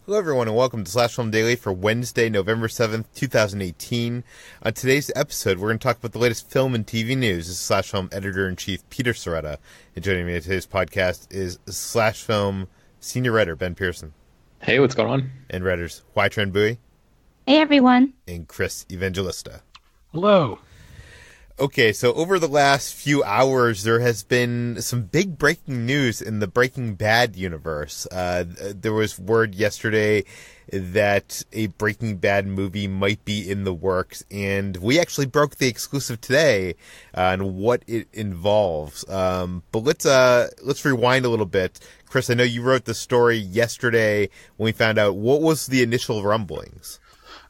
Hello everyone and welcome to Slash Film Daily for Wednesday, November 7th, 2018. On today's episode, we're going to talk about the latest film and TV news. This is Slash Film Editor-in-Chief Peter Sciretta. And joining me on today's podcast is Slash Film Senior Writer Ben Pearson. Hey, what's going on? And writers Hoai-Tran. Hey everyone. And Chris Evangelista. Hello. Okay, so over the last few hours, there has been some big breaking news in the Breaking Bad universe. There was word yesterday that a Breaking Bad movie might be in the works, and we actually broke the exclusive today on what it involves. But let's rewind a little bit. Chris, I know you wrote the story yesterday when we found out. What was the initial rumblings?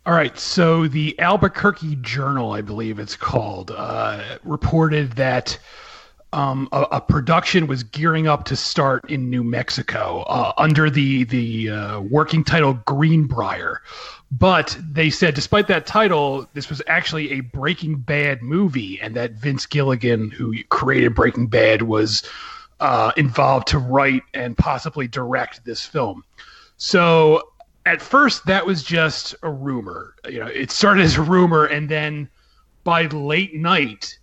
All right, so the Albuquerque Journal, I believe it's called, reported that a production was gearing up to start in New Mexico under the working title Greenbrier. But they said, despite that title, this was actually a Breaking Bad movie, and that Vince Gilligan, who created Breaking Bad, was involved to write and possibly direct this film. So at first, that was just a rumor. It started as a rumor, and then by late night,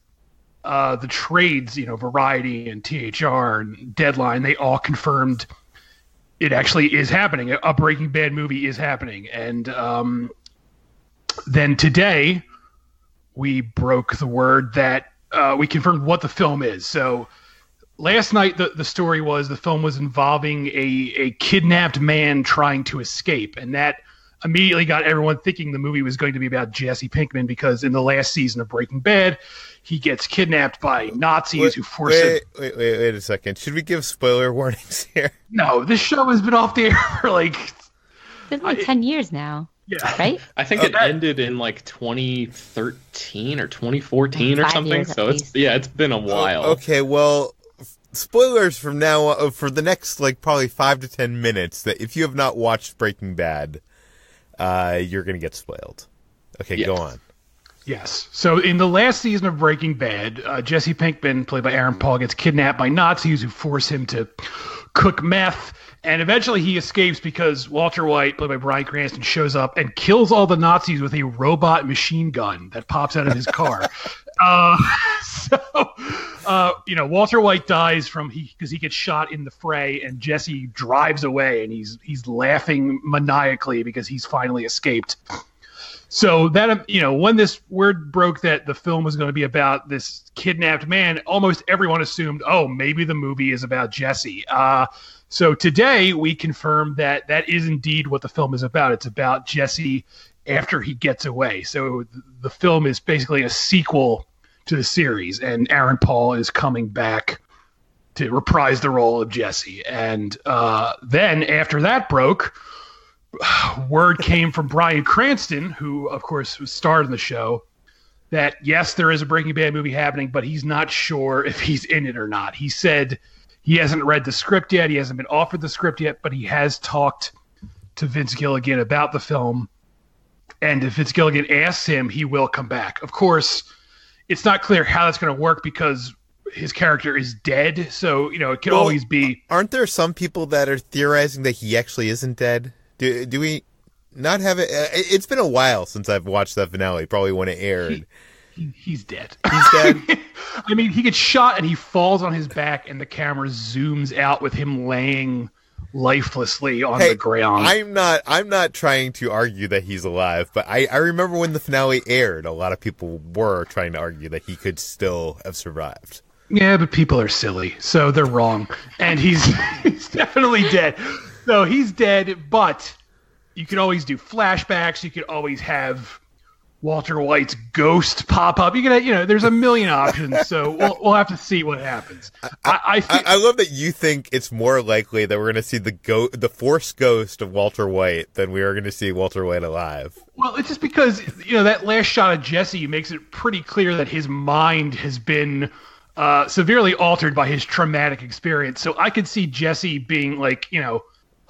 the trades, Variety and THR and Deadline, they all confirmed it actually is happening. A Breaking Bad movie is happening. And then today, we broke the word that we confirmed what the film is. So last night, the story was the film was involving a kidnapped man trying to escape, and that immediately got everyone thinking the movie was going to be about Jesse Pinkman, because in the last season of Breaking Bad, he gets kidnapped by Nazis who force him. Wait a second. Should we give spoiler warnings here? No, this show has been off the air for It's been 10 years now. Yeah. Right? I think it ended in 2013 or 2014 or something. So it's been a while. Okay, well, spoilers from now for the next probably 5 to 10 minutes. That if you have not watched Breaking Bad, you're going to get spoiled. Okay, yeah. Go on. Yes. So in the last season of Breaking Bad, Jesse Pinkman, played by Aaron Paul, gets kidnapped by Nazis who force him to cook meth. And eventually he escapes because Walter White, played by Bryan Cranston, shows up and kills all the Nazis with a robot machine gun that pops out of his car. Walter White dies because he gets shot in the fray, and Jesse drives away, and he's laughing maniacally because he's finally escaped. So that, when this word broke that the film was going to be about this kidnapped man, almost everyone assumed, maybe the movie is about Jesse. So today we confirmed that is indeed what the film is about. It's about Jesse after he gets away. So the film is basically a sequel to the series, and Aaron Paul is coming back to reprise the role of Jesse. And then after that broke, word came from Bryan Cranston, who of course was starred in the show, that yes, there is a Breaking Bad movie happening, but he's not sure if he's in it or not. He said he hasn't read the script yet, he hasn't been offered the script yet, but he has talked to Vince Gilligan about the film, and if Vince Gilligan asks him, he will come back. Of course, it's not clear how that's going to work because his character is dead, so it could always be. Aren't there some people that are theorizing that he actually isn't dead? Do we not have it? It's been a while since I've watched that finale, probably when it aired. He's dead. He's dead? I mean, he gets shot and he falls on his back, and the camera zooms out with him laying lifelessly on the ground. I'm not trying to argue that he's alive, but I remember when the finale aired, a lot of people were trying to argue that he could still have survived. Yeah, but people are silly, so they're wrong. And he's definitely dead. So he's dead, but you could always do flashbacks. You could always have Walter White's ghost pop up. You can, there's a million options. So we'll have to see what happens. I love that you think it's more likely that we're going to see the Force ghost of Walter White than we are going to see Walter White alive. Well, it's just because that last shot of Jesse makes it pretty clear that his mind has been severely altered by his traumatic experience. So I could see Jesse being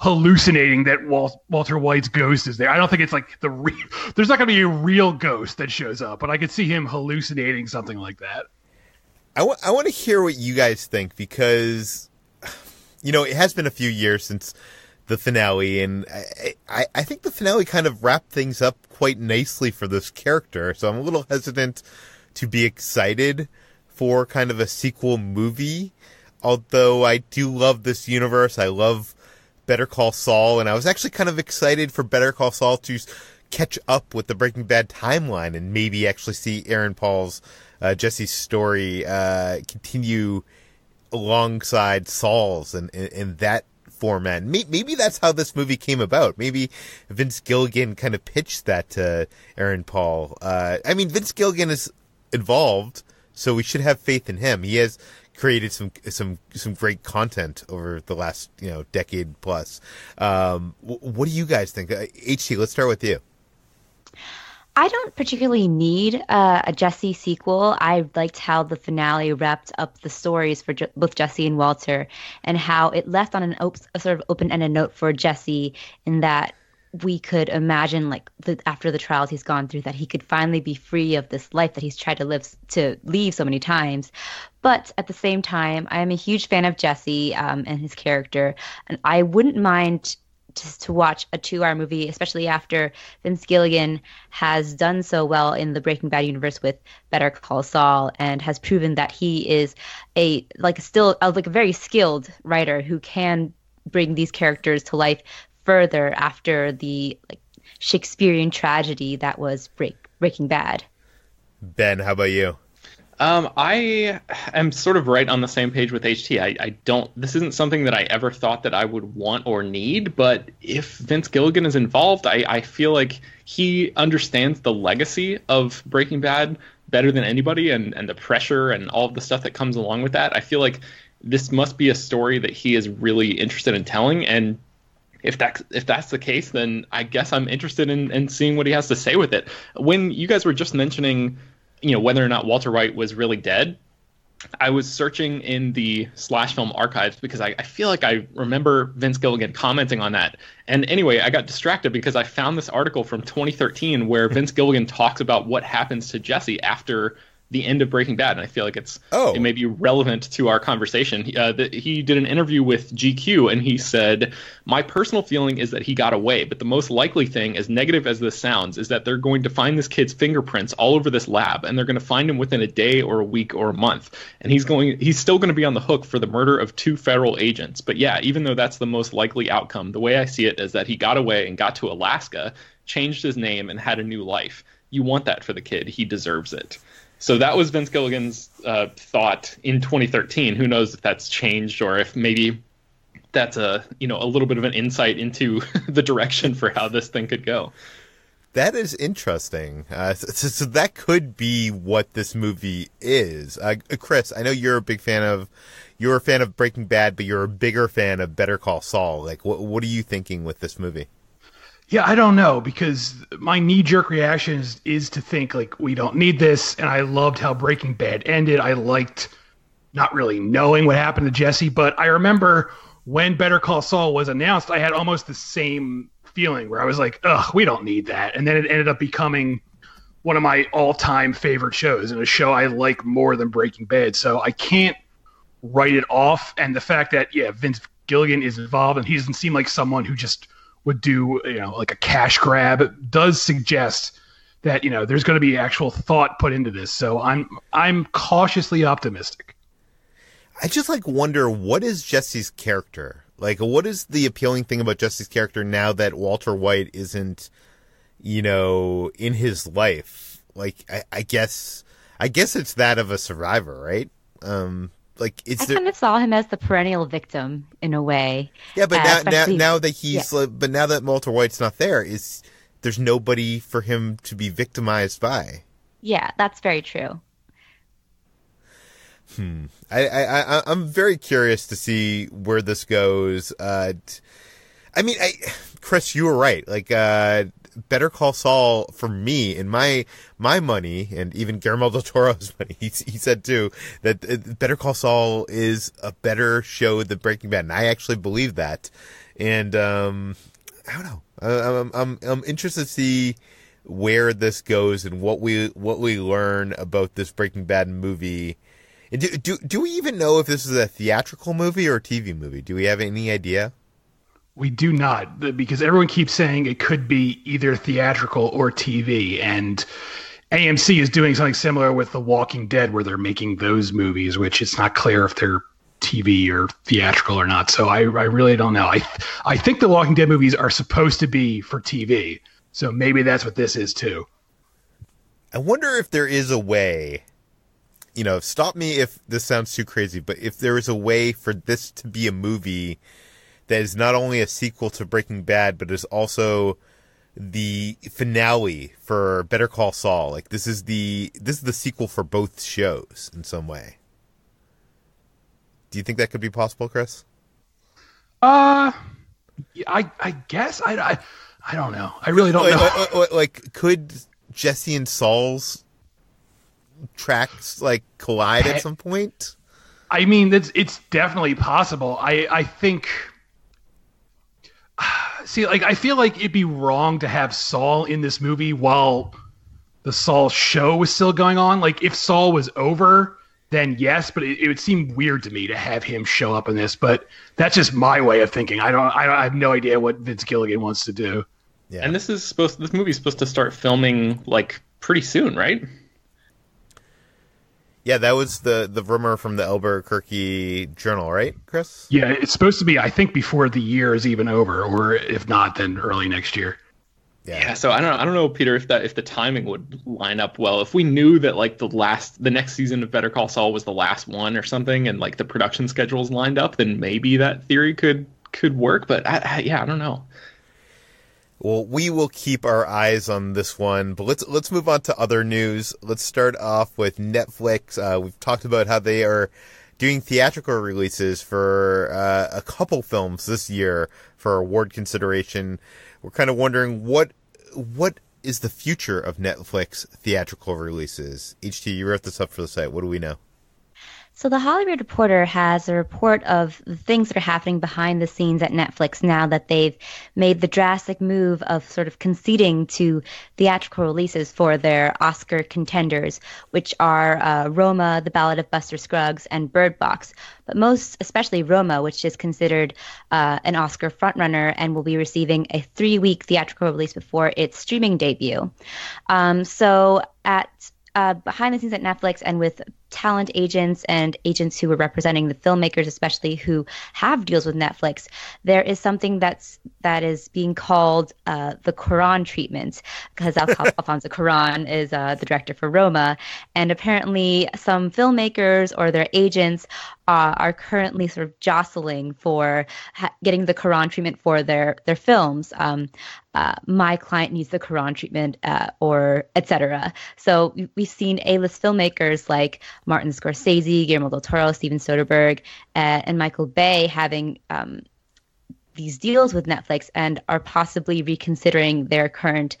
hallucinating that Walter White's ghost is there. I don't think it's there's not going to be a real ghost that shows up, but I could see him hallucinating something like that. I want to hear what you guys think, because, it has been a few years since the finale, and I think the finale kind of wrapped things up quite nicely for this character, so I'm a little hesitant to be excited for kind of a sequel movie, although I do love this universe. I love Better Call Saul, and I was actually kind of excited for Better Call Saul to catch up with the Breaking Bad timeline and maybe actually see Aaron Paul's Jesse's story continue alongside Saul's and that format. Maybe that's how this movie came about. Maybe Vince Gilligan kind of pitched that to Aaron Paul. I mean, Vince Gilligan is involved, so we should have faith in him. He has created some great content over the last decade plus. What do you guys think? HT, let's start with you. I don't particularly need a Jesse sequel. I liked how the finale wrapped up the stories for both Jesse and Walter, and how it left on a sort of open-ended note for Jesse, in that we could imagine, like, after the trials he's gone through, that he could finally be free of this life that he's tried to leave so many times. But at the same time, I am a huge fan of Jesse and his character, and I wouldn't mind just to watch a 2-hour movie, especially after Vince Gilligan has done so well in the Breaking Bad universe with Better Call Saul, and has proven that he is a very skilled writer who can bring these characters to life further after the Shakespearean tragedy that was Breaking Bad. Ben, how about you? I am sort of right on the same page with HT. This isn't something that I ever thought that I would want or need, but if Vince Gilligan is involved, I feel like he understands the legacy of Breaking Bad better than anybody, and the pressure and all of the stuff that comes along with that. I feel like this must be a story that he is really interested in telling, and if that's the case, then I guess I'm interested in seeing what he has to say with it. When you guys were just mentioning whether or not Walter White was really dead, I was searching in the Slash Film archives because I feel like I remember Vince Gilligan commenting on that. And anyway, I got distracted because I found this article from 2013 where Vince Gilligan talks about what happens to Jesse after the end of Breaking Bad, and I feel like it may be relevant to our conversation. He did an interview with GQ, and he said, "My personal feeling is that he got away, but the most likely thing, as negative as this sounds, is that they're going to find this kid's fingerprints all over this lab, and they're going to find him within a day or a week or a month, and he's still going to be on the hook for the murder of 2 federal agents. But yeah, even though that's the most likely outcome, the way I see it is that he got away and got to Alaska, changed his name, and had a new life. You want that for the kid. He deserves it." So that was Vince Gilligan's thought in 2013. Who knows if that's changed, or if maybe that's a little bit of an insight into the direction for how this thing could go. That is interesting. So that could be what this movie is. Chris, I know you're a fan of Breaking Bad, but you're a bigger fan of Better Call Saul. Like, what are you thinking with this movie? Yeah, I don't know, because my knee-jerk reaction is to think, like, we don't need this, and I loved how Breaking Bad ended. I liked not really knowing what happened to Jesse, but I remember when Better Call Saul was announced, I had almost the same feeling where I was like, ugh, we don't need that. And then it ended up becoming one of my all-time favorite shows, and a show I like more than Breaking Bad. So I can't write it off, and the fact that, Vince Gilligan is involved, and he doesn't seem like someone who just would do like a cash grab, it does suggest that there's going to be actual thought put into this. So I'm cautiously optimistic. I just wonder, what is Jesse's character? Like, what is the appealing thing about Jesse's character now that Walter White isn't in his life? Like, I guess it's that of a survivor, right? I kind of saw him as the perennial victim in a way. Yeah, but now that Walter White's not there, there's nobody for him to be victimized by. Yeah, that's very true. I'm very curious to see where this goes. Chris, you were right. Better Call Saul, for me, in my money, and even Guillermo del Toro's money, he said too, that Better Call Saul is a better show than Breaking Bad, and I actually believe that. And I don't know. I'm interested to see where this goes and what we learn about this Breaking Bad movie. Do we even know if this is a theatrical movie or a TV movie? Do we have any idea? We do not, because everyone keeps saying it could be either theatrical or TV, and AMC is doing something similar with The Walking Dead, where they're making those movies, which it's not clear if they're TV or theatrical or not. So I really don't know. I think The Walking Dead movies are supposed to be for TV, so maybe that's what this is too. I wonder if there is a way, stop me if this sounds too crazy, but if there is a way for this to be a movie that is not only a sequel to Breaking Bad, but is also the finale for Better Call Saul. Like this is the sequel for both shows in some way. Do you think that could be possible, Chris? I guess I don't know. I really don't know. Like, could Jesse and Saul's tracks collide at some point? I mean, it's definitely possible. I think. See, I feel like it'd be wrong to have Saul in this movie while the Saul show was still going on. Like, if Saul was over, then yes, but it would seem weird to me to have him show up in this. But that's just my way of thinking. I have no idea what Vince Gilligan wants to do. Yeah. And this movie's supposed to start filming pretty soon, right? Yeah, that was the rumor from the Albuquerque Journal, right, Chris? Yeah, it's supposed to be, I think, before the year is even over, or if not, then early next year. Yeah, so I don't know, Peter, if the timing would line up well. If we knew that the next season of Better Call Saul was the last one or something, and the production schedules lined up, then maybe that theory could work. But I don't know. Well, we will keep our eyes on this one, but let's move on to other news. Let's start off with Netflix. We've talked about how they are doing theatrical releases for a couple films this year for award consideration. We're kind of wondering what is the future of Netflix theatrical releases. HT, you wrote this up for the site. What do we know? So the Hollywood Reporter has a report of the things that are happening behind the scenes at Netflix now that they've made the drastic move of sort of conceding to theatrical releases for their Oscar contenders, which are Roma, The Ballad of Buster Scruggs, and Bird Box. But most especially Roma, which is considered an Oscar frontrunner and will be receiving a 3-week theatrical release before its streaming debut. So at behind the scenes at Netflix and with talent agents and agents who are representing the filmmakers, especially who have deals with Netflix, there is something that is being called the Cuaron treatment, because Alfonso Cuarón is the director for Roma, and apparently some filmmakers or their agents are currently sort of jostling for getting the Cuarón treatment for their films. My client needs the Cuarón treatment, or etc. So we've seen A-list filmmakers like Martin Scorsese, Guillermo del Toro, Steven Soderbergh, and Michael Bay having these deals with Netflix and are possibly reconsidering their current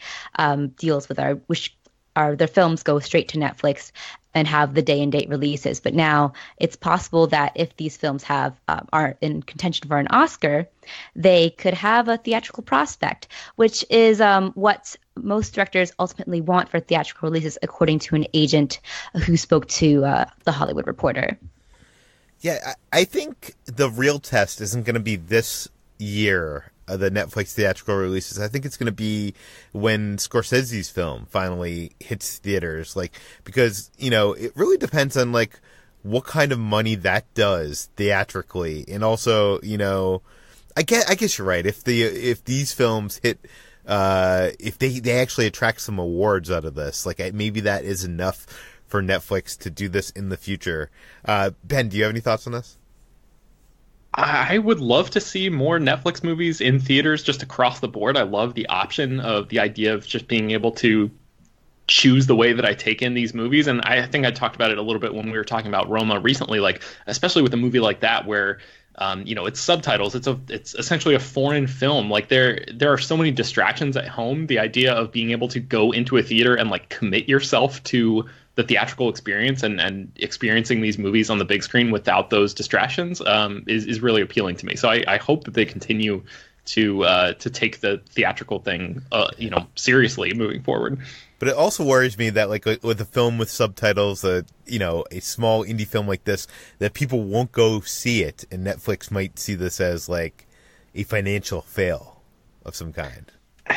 deals with their films go straight to Netflix and have the day and date releases. But now it's possible that if these films are in contention for an Oscar, they could have a theatrical prospect, which is what most directors ultimately want for theatrical releases, according to an agent who spoke to The Hollywood Reporter. Yeah, I think the real test isn't going to be this year, the Netflix theatrical releases. I think it's going to be when Scorsese's film finally hits theaters, because, it really depends on, what kind of money that does theatrically. And also, I guess you're right. If these films hit, if they actually attract some awards out of this, maybe that is enough for Netflix to do this in the future. Ben, do you have any thoughts on this? I would love to see more Netflix movies in theaters just across the board. I love the option of the idea of just being able to choose the way that I take in these movies. And I think I talked about it a little bit when we were talking about Roma recently, especially with a movie like that where it's subtitles. It's essentially a foreign film. There are so many distractions at home. The idea of being able to go into a theater and commit yourself to the theatrical experience and experiencing these movies on the big screen without those distractions is really appealing to me. So I hope that they continue to take the theatrical thing seriously moving forward. But it also worries me that with a film with subtitles, a small indie film like this, that people won't go see it, and Netflix might see this as a financial fail of some kind.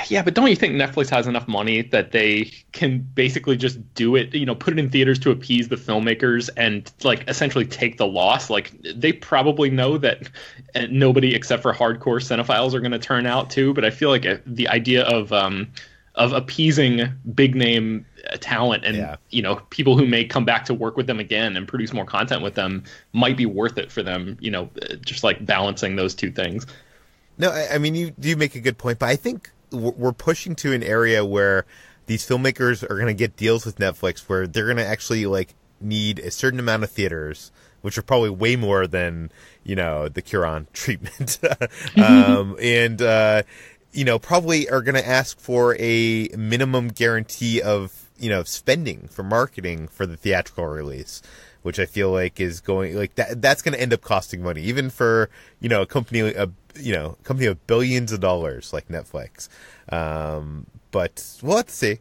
Yeah, but don't you think Netflix has enough money that they can basically just do it, put it in theaters to appease the filmmakers and like essentially take the loss? Like they probably know that nobody except for hardcore cinephiles are going to turn out too. But I feel like the idea of appeasing big name talent and people who may come back to work with them again and produce more content with them might be worth it for them. Just like balancing those two things. No, I mean you do make a good point, but I think we're pushing to an area where these filmmakers are going to get deals with Netflix where they're going to actually like need a certain amount of theaters, which are probably way more than, the Cuaron treatment. Probably are going to ask for a minimum guarantee of, spending for marketing for the theatrical release, which I feel like is going like that's going to end up costing money, even for, a company of billions of dollars like Netflix. But well, let's see.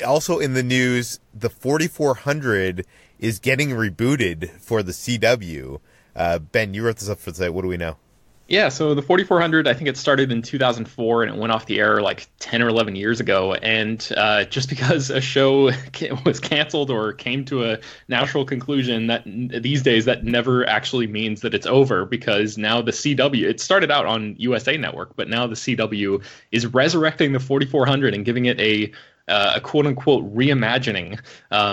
Also in the news, the 4400 is getting rebooted for the CW. Ben, you wrote this up for the site. What do we know? Yeah, so the 4400, I think it started in 2004 and it went off the air like 10 or 11 years ago. And just because a show was canceled or came to a natural conclusion, that these days that never actually means that it's over, because now the CW, it started out on USA Network, but now the CW is resurrecting the 4400 and giving it a quote-unquote reimagining,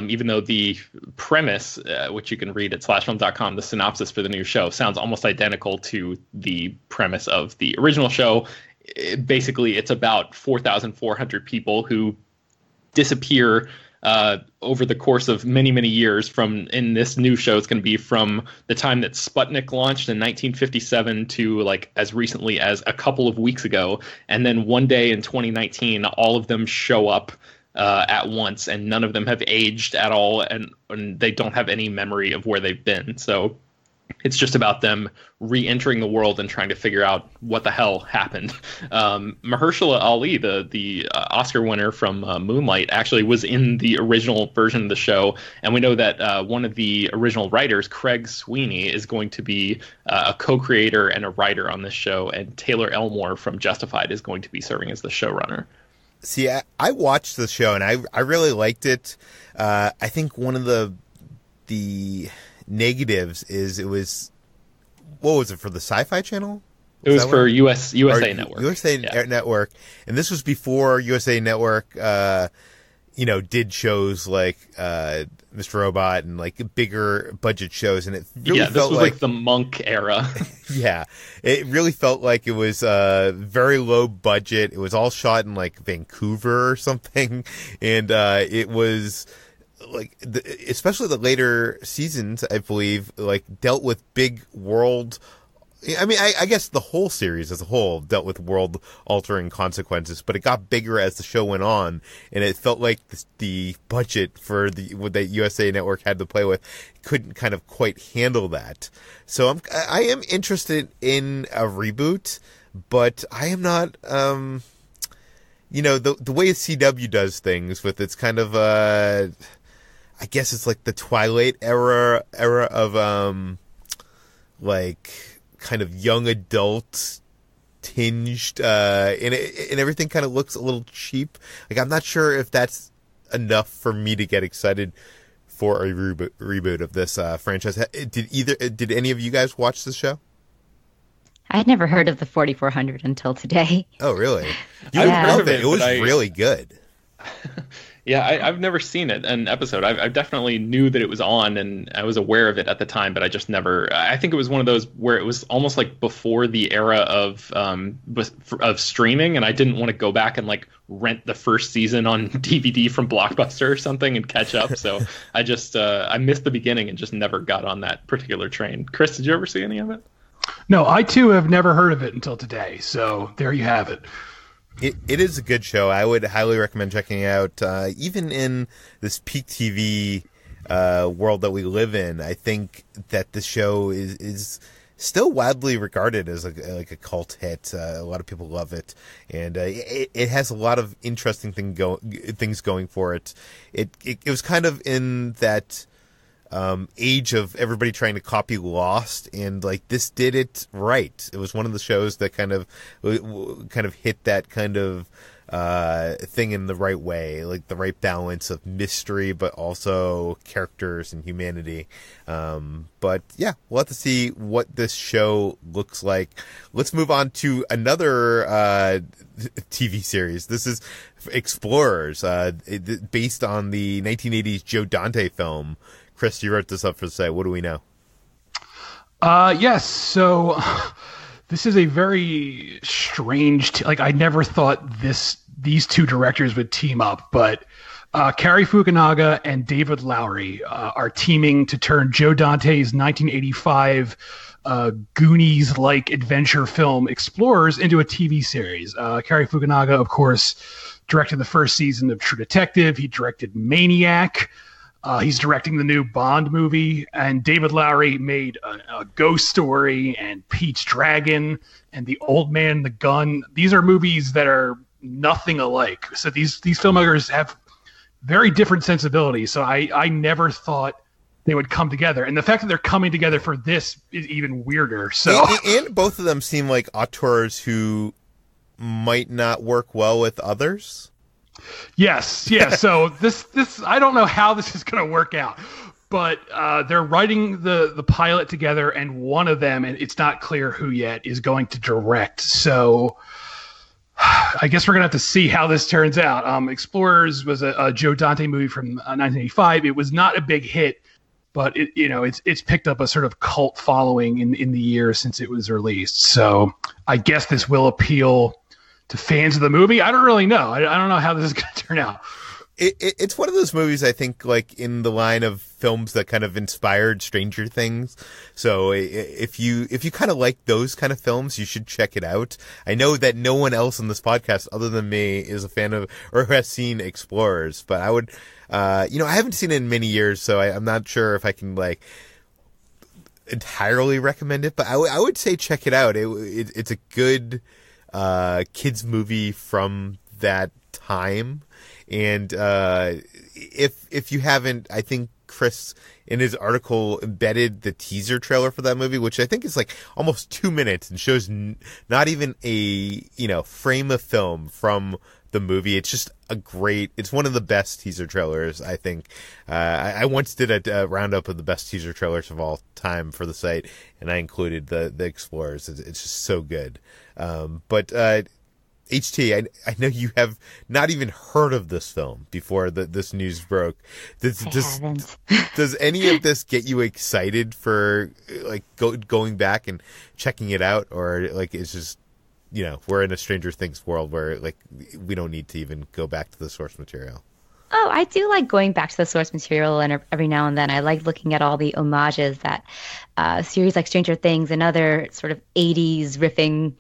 even though the premise, which you can read at slashfilm.com, the synopsis for the new show, sounds almost identical to the premise of the original show. Basically, it's about 4,400 people who disappear over the course of many, many years. In this new show, it's going to be from the time that Sputnik launched in 1957 to like as recently as a couple of weeks ago. And then one day in 2019, all of them show up at once, and none of them have aged at all, and they don't have any memory of where they've been. So it's just about them re-entering the world and trying to figure out what the hell happened. Mahershala Ali, the Oscar winner from Moonlight, actually was in the original version of the show. And we know that one of the original writers, Craig Sweeney, is going to be a co-creator and a writer on this show. And Taylor Elmore from Justified is going to be serving as the showrunner. See, I watched the show and I really liked it. I think one of the negatives is it was, what was it, for the Sci-Fi Channel? It was for USA Network. USA Network, and this was before USA Network, did shows like Mr. Robot and like bigger budget shows, and it really this was like the Monk era. Yeah, it really felt like it was very low budget. It was all shot in like Vancouver or something, and it was like especially the later seasons, I believe, like dealt with big world. I mean, I guess the whole series as a whole dealt with world-altering consequences, but it got bigger as the show went on, and it felt like the budget for what the USA Network had to play with couldn't kind of quite handle that. So I am interested in a reboot, but I am not. The way CW does things with its kind of I guess it's like the Twilight era of like kind of young adult tinged and everything kind of looks a little cheap. Like I'm not sure if that's enough for me to get excited for a reboot of this franchise. Did any of you guys watch this show? I had never heard of the 4400 until today. Oh, really? You Yeah. would love it. It was really good. Yeah, I've never seen an episode. I definitely knew that it was on, and I was aware of it at the time, but I just never. I think it was one of those where it was almost like before the era of streaming, and I didn't want to go back and like rent the first season on DVD from Blockbuster or something and catch up. So I just I missed the beginning and just never got on that particular train. Chris, did you ever see any of it? No, I too have never heard of it until today. So there you have it. It is a good show. I would highly recommend checking it out. Even in this peak TV world that we live in, I think that the show is still widely regarded as like a cult hit. A lot of people love it, and it has a lot of interesting things going for it. It was kind of in that age of everybody trying to copy Lost, and like this did it right. It was one of the shows that kind of hit that kind of thing in the right way, like the right balance of mystery, but also characters and humanity. But yeah, we'll have to see what this show looks like. Let's move on to another TV series. This is Explorers, based on the 1980s Joe Dante film. Chris, you wrote this up for the site. What do we know? Yes. So this is a very strange. I never thought these two directors would team up, but Cary Fukunaga and David Lowery are teaming to turn Joe Dante's 1985 Goonies-like adventure film Explorers into a TV series. Cary Fukunaga, of course, directed the first season of True Detective. He directed Maniac. He's directing the new Bond movie, and David Lowery made a Ghost Story and Pete's Dragon and The Old Man and the Gun. These are movies that are nothing alike. So these filmmakers have very different sensibilities. So I never thought they would come together, and the fact that they're coming together for this is even weirder. So and both of them seem like auteurs who might not work well with others. Yes, yeah. So this I don't know how this is going to work out, but they're writing the pilot together, and one of them, and it's not clear who yet, is going to direct. So I guess we're going to have to see how this turns out. Explorers was a Joe Dante movie from 1985. It was not a big hit, but it's picked up a sort of cult following in the years since it was released. So I guess this will appeal to fans of the movie. I don't really know. I don't know how this is going to turn out. It's one of those movies, I think, like in the line of films that kind of inspired Stranger Things. So if you kind of like those kind of films, you should check it out. I know that no one else on this podcast other than me is a fan of or has seen Explorers, but I would, I haven't seen it in many years, so I'm not sure if I can like entirely recommend it, but I would say check it out. It's a good kids movie from that time. And if you haven't, I think Chris in his article embedded the teaser trailer for that movie, which I think is like almost 2 minutes and shows not even a frame of film from the movie. It's just it's one of the best teaser trailers, I think. I once did a roundup of the best teaser trailers of all time for the site, and I included the Explorers. It's just so good. But HT, I know you have not even heard of this film before this news broke. Does any of this get you excited for like going back and checking it out, or like it's just we're in a Stranger Things world where like we don't need to even go back to the source material? Oh, I do like going back to the source material, and every now and then I like looking at all the homages that series like Stranger Things and other sort of 80s riffing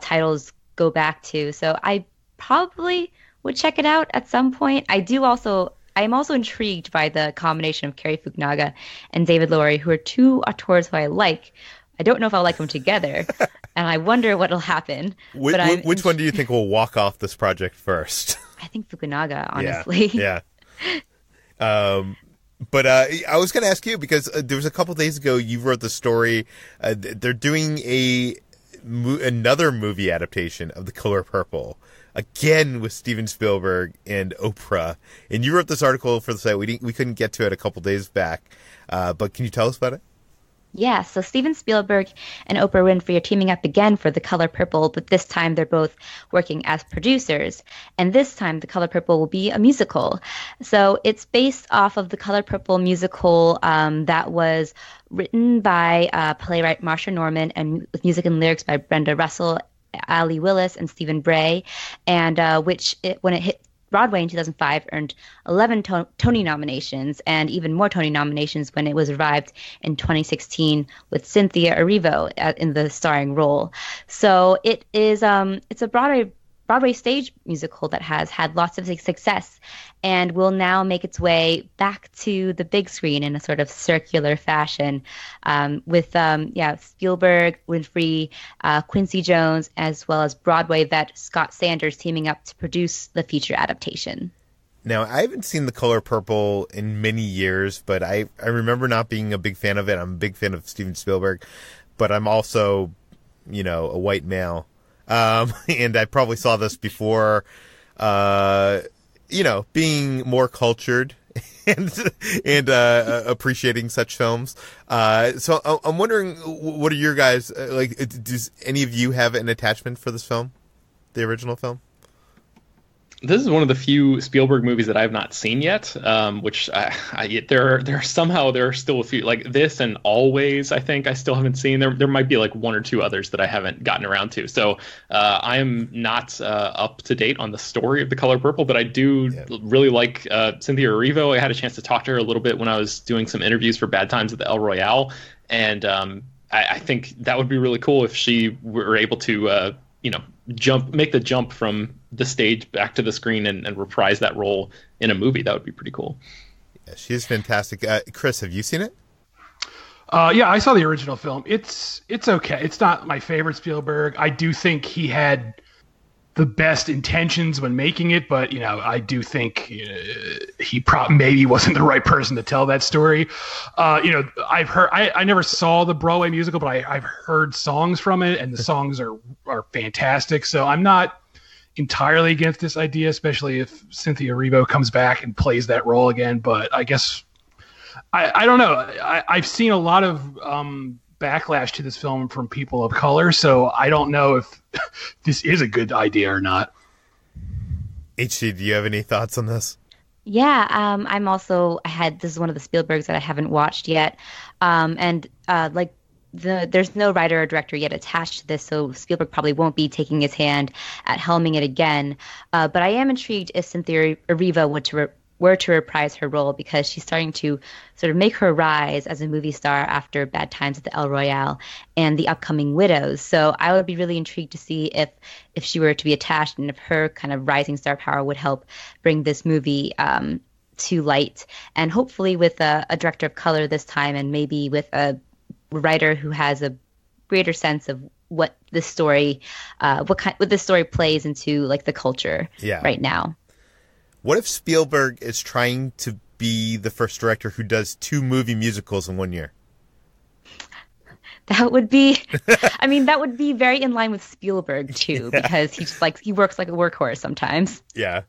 titles go back to. So I probably would check it out at some point. I'm also intrigued by the combination of Cary Fukunaga and David Lowery, who are two auteurs who I like. I don't know if I'll like them together, and I wonder what'll happen. Which one do you think will walk off this project first? I think Fukunaga, honestly. Yeah. But I was going to ask you, because there was a couple days ago you wrote the story. They're doing another movie adaptation of The Color Purple, again with Steven Spielberg and Oprah. And you wrote this article for the site. We couldn't get to it a couple days back, but can you tell us about it? Yeah, so Steven Spielberg and Oprah Winfrey are teaming up again for The Color Purple, but this time they're both working as producers. And this time The Color Purple will be a musical. So it's based off of The Color Purple musical that was written by playwright Marsha Norman and with music and lyrics by Brenda Russell, Ali Willis, and Stephen Bray, and when it hit Broadway in 2005, earned 11 Tony nominations and even more Tony nominations when it was revived in 2016 with Cynthia Erivo in the starring role. So it's a Broadway stage musical that has had lots of success and will now make its way back to the big screen in a sort of circular fashion with Spielberg, Winfrey, Quincy Jones, as well as Broadway vet Scott Sanders teaming up to produce the feature adaptation. Now, I haven't seen The Color Purple in many years, but I remember not being a big fan of it. I'm a big fan of Steven Spielberg, but I'm also, a white male. And I probably saw this before, being more cultured and appreciating such films. So I'm wondering, what are your guys, does any of you have an attachment for this film, the original film? This is one of the few Spielberg movies that I have not seen yet, which there are still a few, like this and Always, I think I still haven't seen. There might be like one or two others that I haven't gotten around to. So I am not up to date on the story of The Color Purple, but I do really like Cynthia Erivo. I had a chance to talk to her a little bit when I was doing some interviews for Bad Times at the El Royale, and I think that would be really cool if she were able to make the jump from the stage back to the screen and reprise that role in a movie. That would be pretty cool. Yeah, she is fantastic. Chris, have you seen it? Yeah, I saw the original film. It's okay. It's not my favorite Spielberg. I do think he had the best intentions when making it, but I do think he maybe wasn't the right person to tell that story. I've heard. I never saw the Broadway musical, but I've heard songs from it, and the songs are fantastic. So I'm not entirely against this idea, especially if Cynthia Erivo comes back and plays that role again. But I guess I don't know. I've seen a lot of backlash to this film from people of color, so I don't know if this is a good idea or not. HC, do you have any thoughts on this? Yeah, this is one of the Spielbergs that I haven't watched yet, there's no writer or director yet attached to this, so Spielberg probably won't be taking his hand at helming it again. But I am intrigued if Cynthia Erivo were to reprise her role, because she's starting to sort of make her rise as a movie star after Bad Times at the El Royale and the upcoming Widows. So I would be really intrigued to see if she were to be attached, and if her kind of rising star power would help bring this movie to light. And hopefully with a director of color this time, and maybe with a writer who has a greater sense of what this story plays into, like, the culture right now. What if Spielberg is trying to be the first director who does 2 movie musicals in one year? That would be, that would be very in line with Spielberg too, because he works like a workhorse sometimes. Yeah.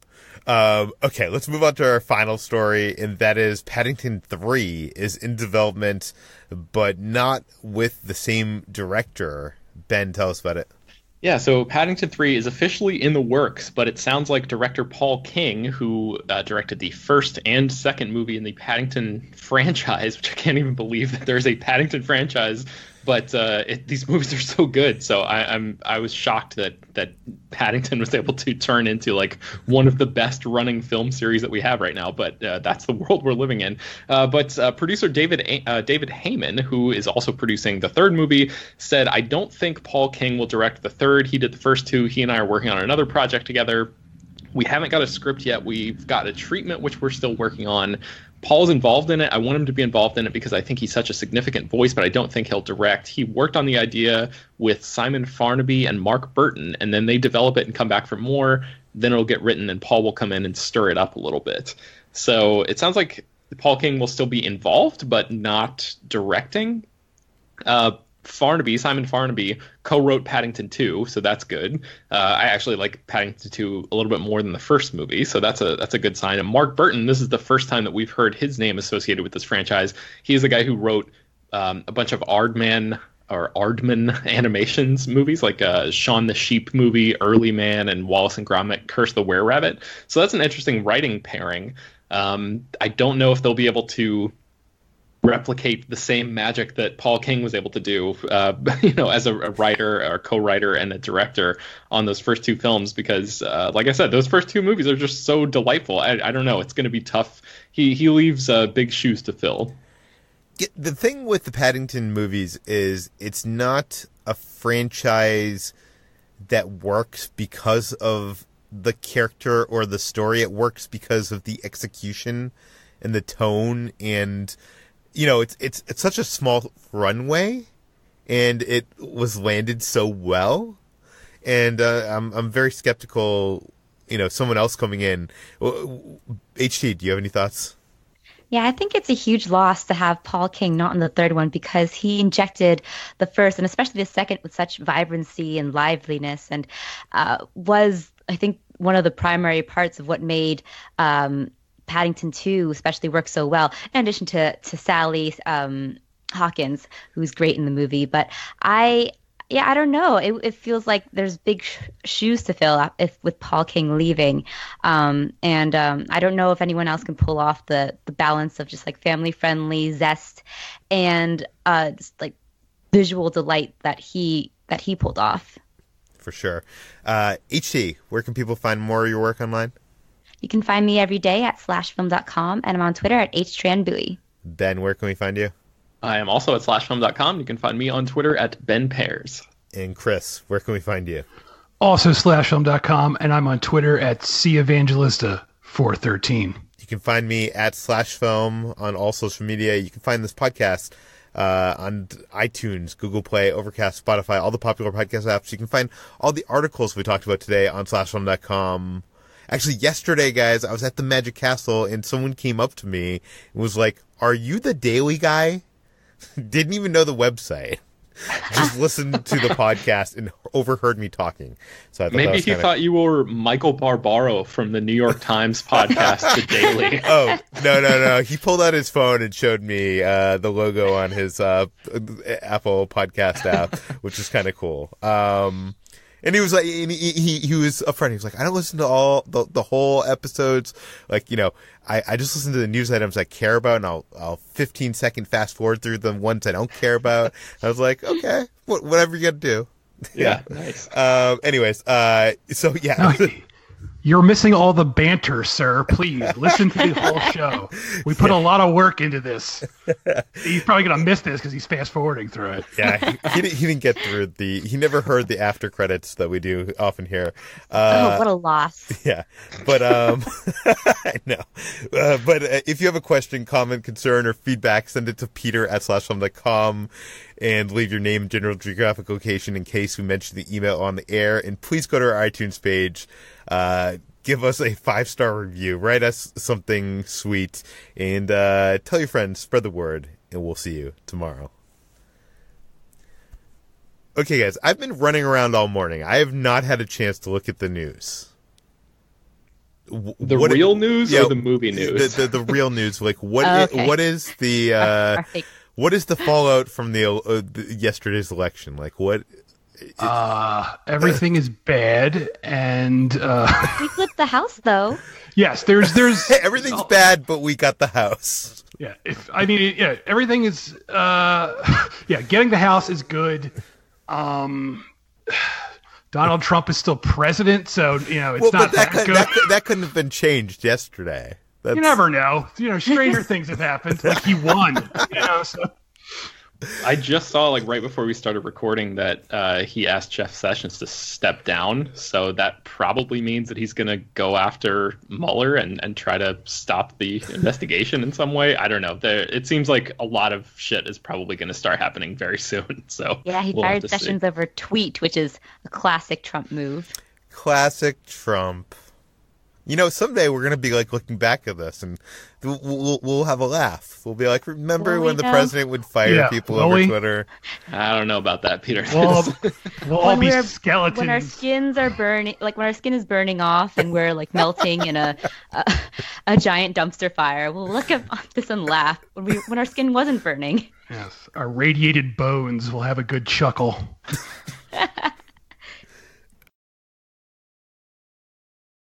Okay, let's move on to our final story, and that is Paddington 3 is in development, but not with the same director. Ben, tell us about it. Yeah, so Paddington 3 is officially in the works, but it sounds like director Paul King, who directed the first and second movie in the Paddington franchise, which I can't even believe that there's a Paddington franchise, but these movies are so good. So I was shocked that Paddington was able to turn into like one of the best running film series that we have right now. But that's the world we're living in. But producer David Heyman, who is also producing the third movie, said, "I don't think Paul King will direct the third. He did the first two. He and I are working on another project together. We haven't got a script yet. We've got a treatment, which we're still working on. Paul's involved in it. I want him to be involved in it because I think he's such a significant voice, but I don't think he'll direct. He worked on the idea with Simon Farnaby and Mark Burton, and then they develop it and come back for more. Then it'll get written, and Paul will come in and stir it up a little bit. So it sounds like Paul King will still be involved, but not directing. Simon Farnaby, co-wrote Paddington 2, so that's good. I actually like Paddington 2 a little bit more than the first movie, so that's a good sign. And Mark Burton, this is the first time that we've heard his name associated with this franchise. He's the guy who wrote a bunch of Aardman animations movies, like Shaun the Sheep movie, Early Man, and Wallace and Gromit, Curse the Were-Rabbit. So that's an interesting writing pairing. I don't know if they'll be able to replicate the same magic that Paul King was able to do, as a writer or co-writer and a director on those first two films, because, like I said, those first two movies are just so delightful. I don't know. It's going to be tough. He leaves big shoes to fill. The thing with the Paddington movies is it's not a franchise that works because of the character or the story. It works because of the execution and the tone, and it's such a small runway, and it was landed so well. And I'm very skeptical someone else coming in. HT, do you have any thoughts? Yeah, I think it's a huge loss to have Paul King not in the third one because he injected the first and especially the second with such vibrancy and liveliness and was, I think, one of the primary parts of what made Paddington 2 especially work so well, in addition to Sally Hawkins, who's great in the movie. But I don't know. It feels like there's big shoes to fill with Paul King leaving. I don't know if anyone else can pull off the balance of just like family friendly zest and just like visual delight that he pulled off. For sure. HT, where can people find more of your work online? You can find me every day at slashfilm.com, and I'm on Twitter at HTranBuoy. Ben, where can we find you? I am also at slashfilm.com. You can find me on Twitter at Ben Pears. And Chris, where can we find you? Also slashfilm.com, and I'm on Twitter at Evangelista413. You can find me at slashfilm on all social media. You can find this podcast on iTunes, Google Play, Overcast, Spotify, all the popular podcast apps. You can find all the articles we talked about today on slashfilm.com. Actually, yesterday, guys, I was at the Magic Castle, and someone came up to me and was like, "Are you the Daily guy?" Didn't even know the website. Just listened to the podcast and overheard me talking. So I thought maybe he thought you were Michael Barbaro from the New York Times podcast, The Daily. Oh, no. He pulled out his phone and showed me the logo on his Apple podcast app, which is kind of cool. And he was like, he was upfront. He was like, I don't listen to all the whole episodes. Like, I just listen to the news items I care about, and I'll 15-second fast forward through the ones I don't care about. I was like, okay, whatever you got to do. Yeah, nice. Anyways, so yeah. No, you're missing all the banter, sir. Please listen to the whole show. We put a lot of work into this. He's probably gonna miss this because he's fast forwarding through it. Yeah, he didn't get through he never heard the after credits that we do often here. What a loss. Yeah, but I know. But if you have a question, comment, concern, or feedback, send it to peter@slashfilm.com and leave your name and general geographic location in case we mention the email on the air. And please go to our iTunes page. Give us a 5-star review, write us something sweet, and tell your friends, spread the word, and we'll see you tomorrow. Okay, guys, I've been running around all morning. I have not had a chance to look at the news. The real news or the movie news? The real news. Like, what is the what is the fallout from the yesterday's election? Like, what? Everything is bad, and we flipped the house, though. Yes, there's everything's bad, but we got the house. Yeah, everything is getting the house is good. Donald Trump is still president, so it's not that good. That couldn't have been changed yesterday. You never know. Stranger things have happened. Like he won. So. I just saw, like, right before we started recording that he asked Jeff Sessions to step down. So that probably means that he's going to go after Mueller and try to stop the investigation in some way. I don't know. It seems like a lot of shit is probably going to start happening very soon. So yeah, he fired Sessions over a tweet, which is a classic Trump move. Classic Trump. Someday we're going to be like looking back at this and we'll have a laugh. We'll be like, remember when the president would fire people over Twitter? I don't know about that, Peter. We'll all be skeletons. When our skins are burning, like when our skin is burning off and we're like melting in a giant dumpster fire, we'll look at this and laugh when our skin wasn't burning. Yes, our radiated bones will have a good chuckle.